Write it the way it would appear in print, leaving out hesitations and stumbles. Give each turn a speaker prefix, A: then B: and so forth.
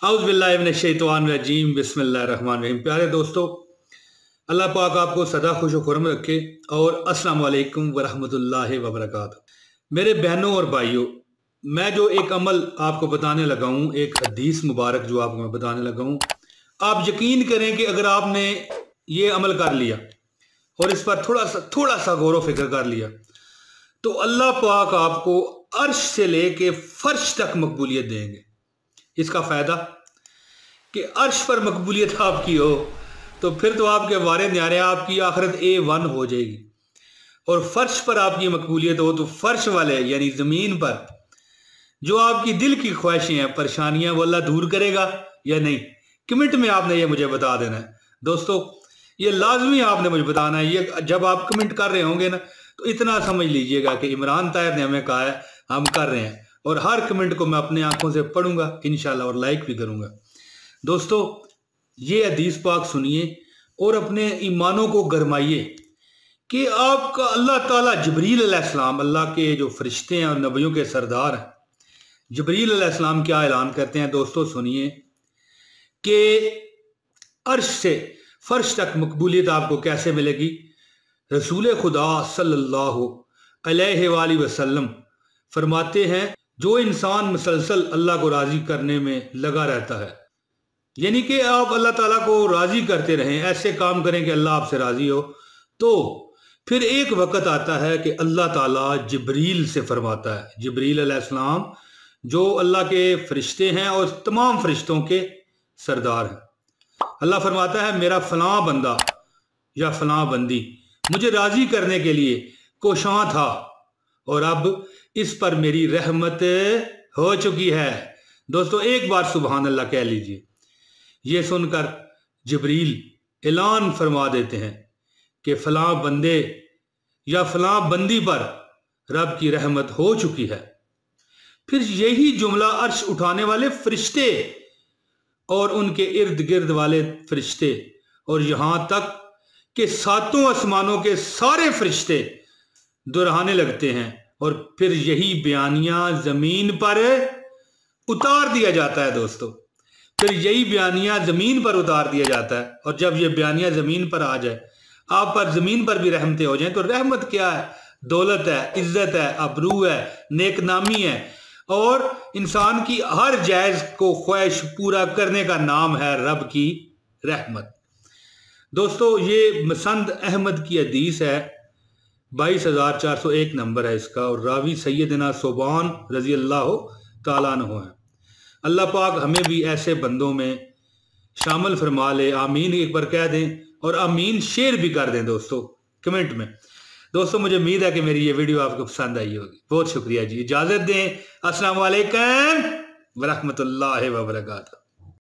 A: औज़ु बिल्लाहि मिनश शैतानिर रजीम बिस्मिल्लाहिर रहमानिर रहीम। प्यारे दोस्तों, अल्लाह पाक आपको सदा खुश खुर्म रखे और अस्सलाम वालेकुम वरहमतुल्लाहि वबरकातुहू। मेरे बहनों और भाइयों, मैं जो एक अमल आपको बताने लगा हूँ, एक हदीस मुबारक जो आपको मैं बताने लगा हूँ, आप यकीन करें कि अगर आपने ये अमल कर लिया और इस पर थोड़ा सा गौर व फिक्र कर लिया तो अल्लाह पाक आपको अर्श से लेके फर्श तक मकबूलियत देंगे। इसका फ़ायदा कि अर्श पर मकबूलियत आपकी हो तो फिर तो आपके वारे न्यारे आपकी आखिरत A1 हो जाएगी, और फर्श पर आपकी मकबूलियत हो तो फर्श वाले यानी ज़मीन पर जो आपकी दिल की ख्वाहिशें हैं, परेशानियां, वो अल्लाह दूर करेगा या नहीं। कमेंट में आपने ये मुझे बता देना है दोस्तों, ये लाजमी आपने मुझे बताना है। ये जब आप कमेंट कर रहे होंगे ना तो इतना समझ लीजिएगा कि इमरान ताहिर ने हमें कहा है, हम कर रहे हैं, और हर कमेंट को मैं अपनी आंखों से पढ़ूंगा इंशाल्लाह और लाइक भी करूंगा। दोस्तों, ये हदीस पाक सुनिए और अपने ईमानों को गरमाइए कि आपका अल्लाह ताला जिब्रील अलैहिस्सलाम, अल्लाह के जो फरिश्ते हैं और नबियों के सरदार हैं, जिब्रील अलैहिस्सलाम क्या ऐलान करते हैं। दोस्तों सुनिए कि अर्श से फर्श तक मकबूलियत आपको कैसे मिलेगी। रसूल खुदा सल्लल्लाहु अलैहि वसल्लम फरमाते हैं, जो इंसान मुसलसल अल्लाह को राज़ी करने में लगा रहता है, यानी कि आप अल्लाह ताला को राज़ी करते रहें, ऐसे काम करें कि अल्लाह आपसे राज़ी हो, तो फिर एक वक़्त आता है कि अल्लाह ताला जिब्रील से फरमाता है। जिब्रील अलैहिस्सलाम जो अल्लाह के फरिश्ते हैं और तमाम फरिश्तों के सरदार हैं। अल्लाह फरमाता है, मेरा फलां बंदा या फलां बंदी मुझे राज़ी करने के लिए कोशां था और अब इस पर मेरी रहमत हो चुकी है। दोस्तों, एक बार सुभान अल्लाह कह लीजिए। ये सुनकर जिब्रील ऐलान फरमा देते हैं कि फलां बंदे या फलां बंदी पर रब की रहमत हो चुकी है। फिर यही जुमला अर्श उठाने वाले फरिश्ते और उनके इर्द गिर्द वाले फरिश्ते और यहां तक कि सातों आसमानों के सारे फरिश्ते दोहराने लगते हैं, और फिर यही बयानिया जमीन पर उतार दिया जाता है। दोस्तों, फिर यही बयानिया जमीन पर उतार दिया जाता है, और जब ये बयानिया जमीन पर आ जाए, आप पर जमीन पर भी रहमतें हो जाएं, तो रहमत क्या है? दौलत है, इज्जत है, अबरू है, नेकनामी है, और इंसान की हर जायज को ख्वाहिश पूरा करने का नाम है रब की रहमत। दोस्तों, ये मसंद अहमद की हदीस है, 22,401 नंबर है इसका, और रावी सैयदना सोबान रजी अल्लाह ताला अन्हु है। अल्लाह पाक हमें भी ऐसे बंदों में शामिल फरमा ले। आमीन एक बार कह दें और आमीन शेयर भी कर दें दोस्तों कमेंट में। दोस्तों, मुझे उम्मीद है कि मेरी ये वीडियो आपको पसंद आई होगी। बहुत शुक्रिया जी, इजाज़त दें। अस्सलाम वालेकुम वरहमतुल्लाहि वबरकातुहू।